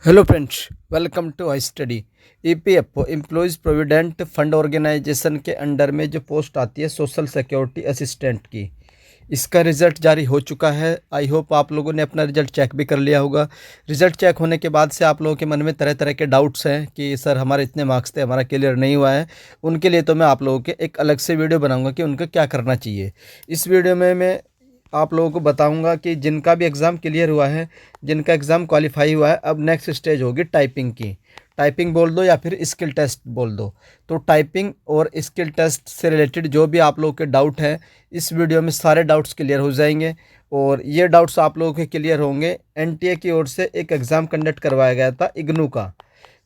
Hello friends, welcome to I study. EPFO employees provident fund organisation के under में जो post आती है सोशल सिक्योरिटी असिस्टेंट की, इसका रिज़ल्ट जारी हो चुका है। आई होप आप लोगों ने अपना रिज़ल्ट चेक भी कर लिया होगा। रिज़ल्ट चेक होने के बाद से आप लोगों के मन में तरह तरह के डाउट्स हैं कि सर हमारे इतने मार्क्स थे, हमारा क्लियर नहीं हुआ है। उनके लिए तो मैं आप लोगों के एक अलग से वीडियो बनाऊंगा कि उनको क्या करना चाहिए। इस वीडियो में मैं आप लोगों को बताऊंगा कि जिनका भी एग्ज़ाम क्लियर हुआ है, जिनका एग्ज़ाम क्वालिफाई हुआ है, अब नेक्स्ट स्टेज होगी टाइपिंग की। टाइपिंग बोल दो या फिर स्किल टेस्ट बोल दो। तो टाइपिंग और स्किल टेस्ट से रिलेटेड जो भी आप लोगों के डाउट हैं, इस वीडियो में सारे डाउट्स क्लियर हो जाएंगे। और ये डाउट्स आप लोगों के क्लियर होंगे। एनटीए की ओर से एक एग्ज़ाम कंडक्ट करवाया गया था इग्नू का,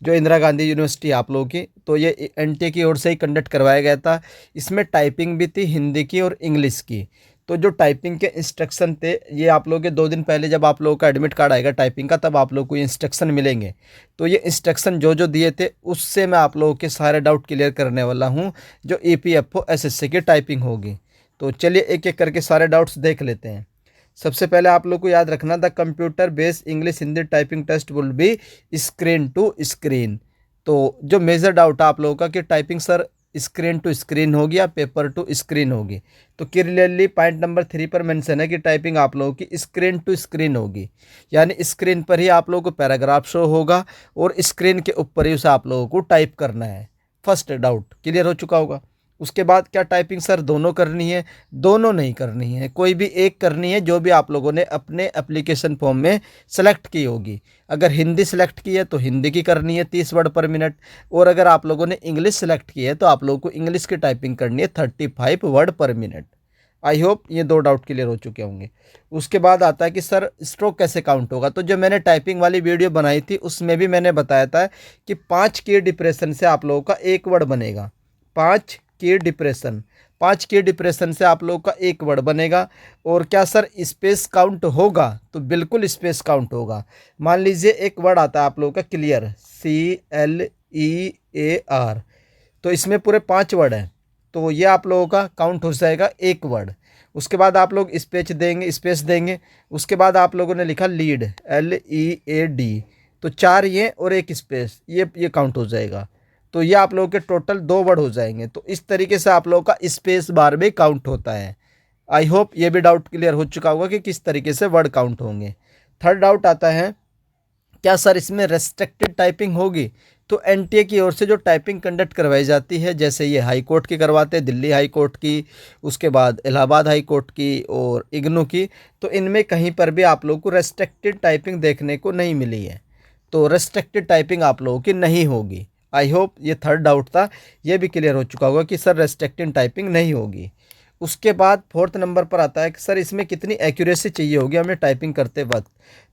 जो इंदिरा गांधी यूनिवर्सिटी आप लोगों की, तो ये एनटीए की ओर से ही कंडक्ट करवाया गया था। इसमें टाइपिंग भी थी, हिंदी की और इंग्लिश की। तो जो टाइपिंग के इंस्ट्रक्शन थे, ये आप लोगों के 2 दिन पहले जब आप लोगों का एडमिट कार्ड आएगा टाइपिंग का, तब आप लोगों को ये इंस्ट्रक्शन मिलेंगे। तो ये इंस्ट्रक्शन जो जो दिए थे, उससे मैं आप लोगों के सारे डाउट क्लियर करने वाला हूँ, जो ईपीएफओ एसएससी की टाइपिंग होगी। तो चलिए एक एक करके सारे डाउट्स देख लेते हैं। सबसे पहले आप लोग को याद रखना, the computer based English Hindi typing test will be screen to screen. तो जो मेजर डाउट है आप लोगों का कि typing sir screen to screen होगी या पेपर टू स्क्रीन होगी, तो क्लियरली पॉइंट नंबर 3 पर मेंशन है कि टाइपिंग आप लोगों की स्क्रीन टू स्क्रीन होगी। यानी स्क्रीन पर ही आप लोगों को पैराग्राफ शो होगा और स्क्रीन के ऊपर ही उसे आप लोगों को टाइप करना है। फर्स्ट डाउट क्लियर हो चुका होगा। उसके बाद क्या टाइपिंग सर दोनों करनी है? दोनों नहीं करनी है, कोई भी एक करनी है, जो भी आप लोगों ने अपने एप्लीकेशन फॉर्म में सेलेक्ट की होगी। अगर हिंदी सेलेक्ट की है तो हिंदी की करनी है 30 वर्ड पर मिनट, और अगर आप लोगों ने इंग्लिश सेलेक्ट की है तो आप लोगों को इंग्लिश की टाइपिंग करनी है 35 वर्ड पर मिनट। आई होप ये 2 डाउट क्लियर हो चुके होंगे। उसके बाद आता है कि सर स्ट्रोक कैसे काउंट होगा। तो जो मैंने टाइपिंग वाली वीडियो बनाई थी उसमें भी मैंने बताया था कि 5 की डिप्रेशन से आप लोगों का एक वर्ड बनेगा। 5 की डिप्रेशन से आप लोगों का एक वर्ड बनेगा। और क्या सर स्पेस काउंट होगा? तो बिल्कुल स्पेस काउंट होगा। मान लीजिए एक वर्ड आता है आप लोगों का क्लियर, CLEAR, तो इसमें पूरे 5 वर्ड हैं, तो ये आप लोगों का काउंट हो जाएगा एक वर्ड। उसके बाद आप लोग स्पेस देंगे। उसके बाद आप लोगों ने लिखा लीड, LEAD, तो 4 ये और एक स्पेस, ये काउंट हो जाएगा। तो ये आप लोगों के टोटल 2 वर्ड हो जाएंगे। तो इस तरीके से आप लोगों का स्पेस बार भी काउंट होता है। आई होप ये भी डाउट क्लियर हो चुका होगा कि किस तरीके से वर्ड काउंट होंगे। थर्ड डाउट आता है, क्या सर इसमें रेस्ट्रिक्टेड टाइपिंग होगी? तो एनटीए की ओर से जो टाइपिंग कंडक्ट करवाई जाती है, जैसे ये हाई कोर्ट की करवाते हैं, दिल्ली हाई कोर्ट की, उसके बाद इलाहाबाद हाई कोर्ट की और इग्नू की, तो इनमें कहीं पर भी आप लोगों को रेस्ट्रिक्टेड टाइपिंग देखने को नहीं मिली है। तो रेस्ट्रिक्टेड टाइपिंग आप लोगों की नहीं होगी। आई होप ये थर्ड डाउट था, ये भी क्लियर हो चुका होगा कि सर रेस्ट्रिक्टेड टाइपिंग नहीं होगी। उसके बाद फोर्थ नंबर पर आता है कि सर इसमें कितनी एक्यूरेसी चाहिए होगी हमें टाइपिंग करते वक्त।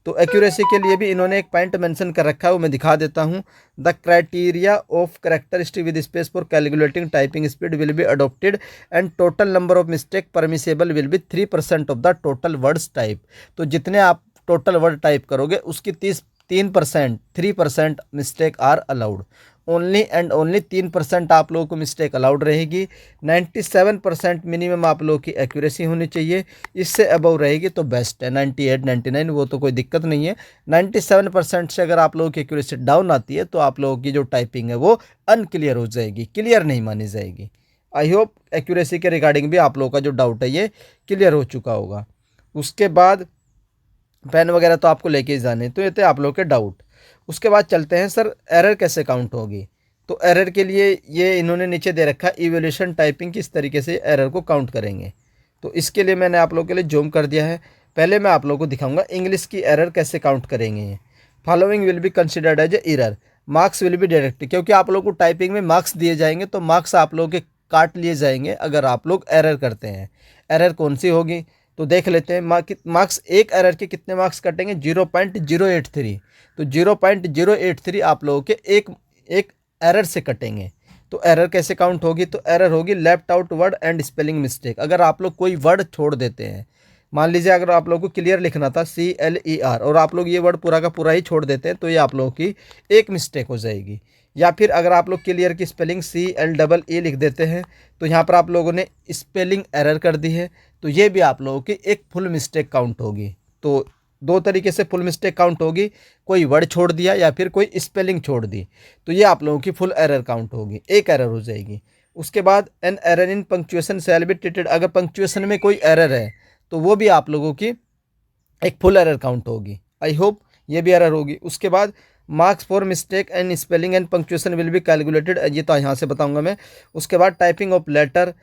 तो एक्यूरेसी के लिए भी इन्होंने एक पॉइंट मेंशन कर रखा है, वो मैं दिखा देता हूँ। The criteria of characteristic with space for calculating typing speed will be adopted and total number of mistake permissible will be 3% of the total words type. तो जितने आप टोटल वर्ड टाइप करोगे उसकी 3% mistake are allowed. Only and only 3% आप लोगों को mistake allowed रहेगी। 97% minimum आप लोगों की एक्यूरेसी होनी चाहिए। इससे अबव रहेगी तो बेस्ट है, 98 99 वो तो कोई दिक्कत नहीं है। 97% से अगर आप लोगों की एक्यूरेसी डाउन आती है तो आप लोगों की जो टाइपिंग है वो अनक्लियर हो जाएगी, क्लियर नहीं मानी जाएगी। आई होप एक्यूरेसी के रिगार्डिंग भी आप लोगों का जो डाउट है ये क्लियर हो चुका होगा। उसके बाद पेन वगैरह तो आपको लेके ही जाने, तो ये थे आप लोग के डाउट। उसके बाद चलते हैं सर एरर कैसे काउंट होगी। तो एरर के लिए ये इन्होंने नीचे दे रखा है, इवोल्यूशन टाइपिंग किस तरीके से एरर को काउंट करेंगे। तो इसके लिए मैंने आप लोगों के लिए जूम कर दिया है। पहले मैं आप लोगों को दिखाऊंगा इंग्लिश की एरर कैसे काउंट करेंगे। Following will be considered as a error, marks will be deducted, क्योंकि आप लोगों को टाइपिंग में मार्क्स दिए जाएंगे तो मार्क्स आप लोगों के काट लिए जाएंगे अगर आप लोग एरर करते हैं। एरर कौन सी होगी तो देख लेते हैं। मार्क्स एक एरर के कितने मार्क्स कटेंगे? 0.083। तो 0.083 आप लोगों के एक एरर से कटेंगे। तो एरर कैसे काउंट होगी? तो एरर होगी left out word and spelling mistake. अगर आप लोग कोई वर्ड छोड़ देते हैं, मान लीजिए अगर आप लोगों को क्लियर लिखना था CLER और आप लोग ये वर्ड पूरा का पूरा ही छोड़ देते हैं, तो ये आप लोगों की एक मिस्टेक हो जाएगी। या फिर अगर आप लोग क्लियर की स्पेलिंग CLEE लिख देते हैं तो यहाँ पर आप लोगों ने स्पेलिंग एरर कर दी है, तो ये भी आप लोगों की एक फुल मिस्टेक काउंट होगी। तो दो तरीके से फुल मिस्टेक काउंट होगी, कोई वर्ड छोड़ दिया या फिर कोई स्पेलिंग छोड़ दी, तो ये आप लोगों की फुल एरर काउंट होगी, एक एरर हो जाएगी। उसके बाद an error in punctuation shall be treated, अगर पंक्चुएशन में कोई एरर है तो वो भी आप लोगों की एक फुल एरर काउंट होगी। आई होप ये भी एरर होगी। उसके बाद marks for mistake and spelling and punctuation will be calculated, ये तो यहाँ से बताऊंगा मैं। उसके बाद typing of letter,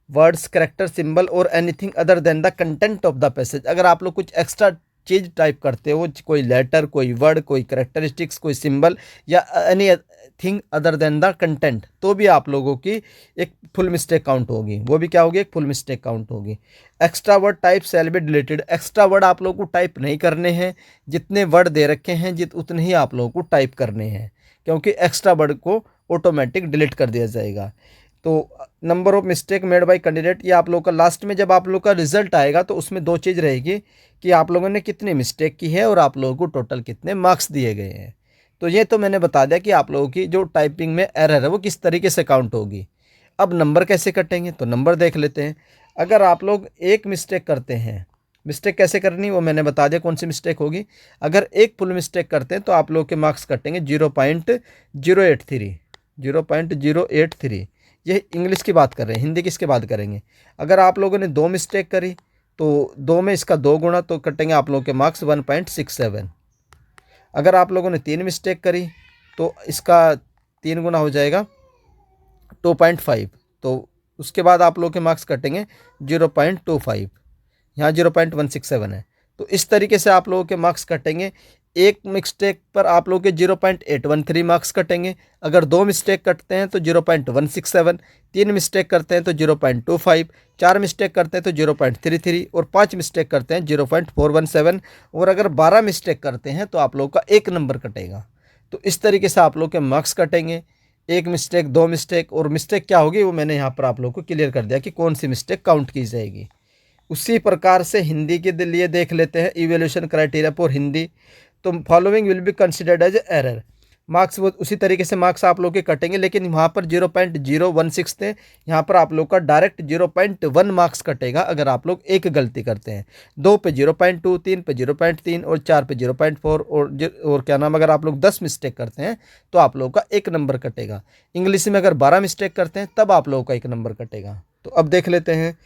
words, character, symbol और anything other than the content of the passage, अगर आप लोग कुछ एक्स्ट्रा चीज़ टाइप करते हो, कोई लेटर, कोई वर्ड, कोई करेक्टरिस्टिक्स, कोई सिंबल या any thing other than the content, तो भी आप लोगों की एक फुल मिस्टेक काउंट होगी। वो भी क्या होगी, एक फुल मिस्टेक काउंट होगी। Extra word type shall be deleted, extra word आप लोगों को टाइप नहीं करने हैं, जितने वर्ड दे रखे हैं उतने ही आप लोगों को टाइप करने हैं, क्योंकि एक्स्ट्रा वर्ड को ऑटोमेटिक डिलीट कर दिया जाएगा। तो number of mistake made by candidate, ये आप लोगों का लास्ट में जब आप लोग का रिजल्ट आएगा तो उसमें दो चीज़ रहेगी कि आप लोगों ने कितनी मिस्टेक की है और आप लोगों को टोटल कितने मार्क्स दिए गए हैं। तो ये तो मैंने बता दिया कि आप लोगों की जो टाइपिंग में एरर है वो किस तरीके से काउंट होगी। अब नंबर कैसे कटेंगे, तो नंबर देख लेते हैं। अगर आप लोग एक मिस्टेक करते हैं, मिस्टेक कैसे करनी वो मैंने बता दिया कौन सी मिस्टेक होगी। अगर एक फुल मिस्टेक करते हैं तो आप लोग के मार्क्स कटेंगे 0.083, 0.083। ये इंग्लिश की बात कर रहे हैं, हिंदी किसकी बात करेंगे। अगर आप लोगों ने दो मिस्टेक करी तो दो में इसका दो गुना, तो कटेंगे आप लोगों के मार्क्स 1.67। अगर आप लोगों ने तीन मिस्टेक करी तो इसका तीन गुना हो जाएगा 2.5, तो उसके बाद आप लोगों के मार्क्स कटेंगे 0.25, यहाँ 0.167 है। तो इस तरीके से आप लोगों के मार्क्स कटेंगे। एक मिस्टेक पर आप लोगों के 0.813 मार्क्स कटेंगे। अगर दो मिस्टेक करते हैं तो 0.167, तीन मिस्टेक करते हैं तो 0.25, चार मिस्टेक करते हैं तो 0.33 और पाँच मिस्टेक करते हैं 0.417, और अगर 12 मिस्टेक करते हैं तो आप लोगों का एक नंबर कटेगा। तो इस तरीके से आप लोग के मार्क्स कटेंगे। एक मिस्टेक, दो मिस्टेक, और मिस्टेक क्या होगी वो मैंने यहाँ पर आप लोगों को क्लियर कर दिया कि कौन सी मिस्टेक काउंट की जाएगी। उसी प्रकार से हिंदी के लिए देख लेते हैं इवैल्यूएशन क्राइटेरिया फॉर हिंदी। तो following will be considered as error, marks वो उसी तरीके से मार्क्स आप लोग के कटेंगे, लेकिन वहाँ पर 0.016 थे, यहाँ पर आप लोग का डायरेक्ट 0.1 मार्क्स कटेगा अगर आप लोग एक गलती करते हैं। दो पे 0.2, तीन पे 0.3 और चार पे 0.4 और क्या नाम, अगर आप लोग 10 मिस्टेक करते हैं तो आप लोग का एक नंबर कटेगा। इंग्लिश में अगर 12 मिस्टेक करते हैं तब आप लोगों का एक नंबर कटेगा। तो अब देख लेते हैं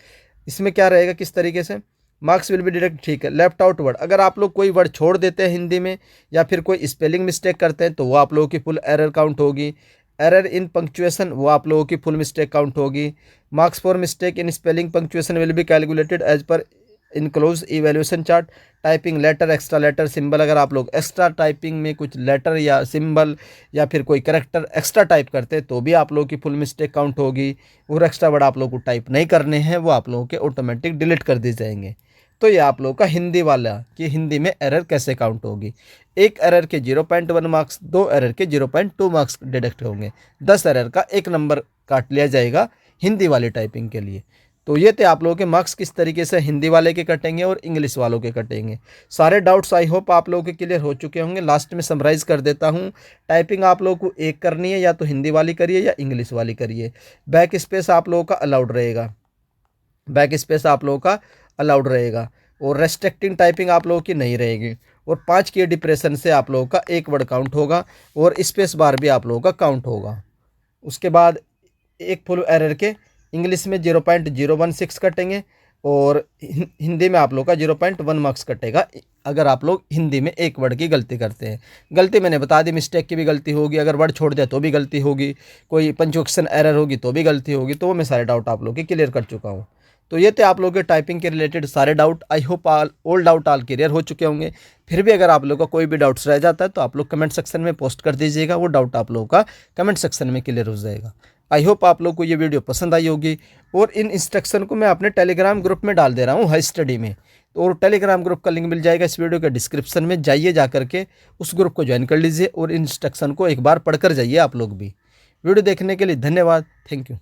इसमें क्या रहेगा, किस तरीके से मार्क्स विल बी डिडक्ट। ठीक है, लेफ्ट आउट वर्ड, अगर आप लोग कोई वर्ड छोड़ देते हैं हिंदी में या फिर कोई स्पेलिंग मिस्टेक करते हैं तो वो आप लोगों की फुल एरर काउंट होगी। एरर इन पंक्चुएशन वो आप लोगों की फुल मिस्टेक काउंट होगी। Marks for mistake in spelling punctuation will be calculated as per enclose evaluation chart. Typing letter, extra letter, symbol, अगर आप लोग एक्स्ट्रा टाइपिंग में कुछ लेटर या सिंबल या फिर कोई कैरेक्टर एक्स्ट्रा टाइप करते हैं तो भी आप लोगों की फुल मिस्टेक काउंट होगी। और एक्स्ट्रा वर्ड आप लोग को टाइप नहीं करने हैं, वो आप लोगों के ऑटोमेटिक डिलीट कर दिए जाएंगे। तो ये आप लोगों का हिंदी वाला कि हिंदी में एरर कैसे काउंट होगी। एक एरर के 0.1 मार्क्स, दो एरर के 0.2 मार्क्स डिडक्ट होंगे, 10 एरर का एक नंबर काट लिया जाएगा हिंदी वाली टाइपिंग के लिए। तो ये थे आप लोगों के मार्क्स किस तरीके से हिंदी वाले के कटेंगे और इंग्लिश वालों के कटेंगे। सारे डाउट्स आई होप आप लोगों के क्लियर हो चुके होंगे। लास्ट में समराइज़ कर देता हूँ। टाइपिंग आप लोगों को एक करनी है, या तो हिंदी वाली करिए या इंग्लिश वाली करिए। बैक स्पेस आप लोगों का अलाउड रहेगा, बैक स्पेस आप लोगों का अलाउड रहेगा, और रेस्ट्रिक्टिंग टाइपिंग आप लोगों की नहीं रहेगी। और 5 के डिप्रेशन से आप लोगों का एक वर्ड काउंट होगा, और स्पेस बार भी आप लोगों का काउंट होगा। उसके बाद एक फुल एरर के इंग्लिश में 0.016 कटेंगे, और हिंदी में आप लोग का 0.1 मार्क्स कटेगा अगर आप लोग हिंदी में एक वर्ड की गलती करते हैं। गलती मैंने बता दी, मिस्टेक की भी गलती होगी, अगर वर्ड छोड़ दिया तो भी गलती होगी, कोई पंक्चुएशन एरर होगी तो भी गलती होगी। तो वो मैं सारे डाउट आप लोग के क्लियर कर चुका हूँ। तो ये थे आप लोगों के टाइपिंग के रिलेटेड सारे doubt. I hope all doubt all clear हो चुके होंगे। फिर भी अगर आप लोगों का कोई भी डाउट्स रह जाता है तो आप लोग कमेंट सेक्शन में पोस्ट कर दीजिएगा, वो डाउट आप लोगों का कमेंट सेक्शन में क्लियर हो जाएगा। आई होप आप लोग को ये वीडियो पसंद आई होगी, और इन इंस्ट्रक्शन को मैं अपने टेलीग्राम ग्रुप में डाल दे रहा हूँ हाई स्टडी में। तो और टेलीग्राम ग्रुप का लिंक मिल जाएगा इस वीडियो के डिस्क्रिप्शन में, जाइए जा करके उस ग्रुप को ज्वाइन कर लीजिए और इंस्ट्रक्शन को एक बार पढ़कर जाइए आप लोग भी। वीडियो देखने के लिए धन्यवाद, थैंक यू।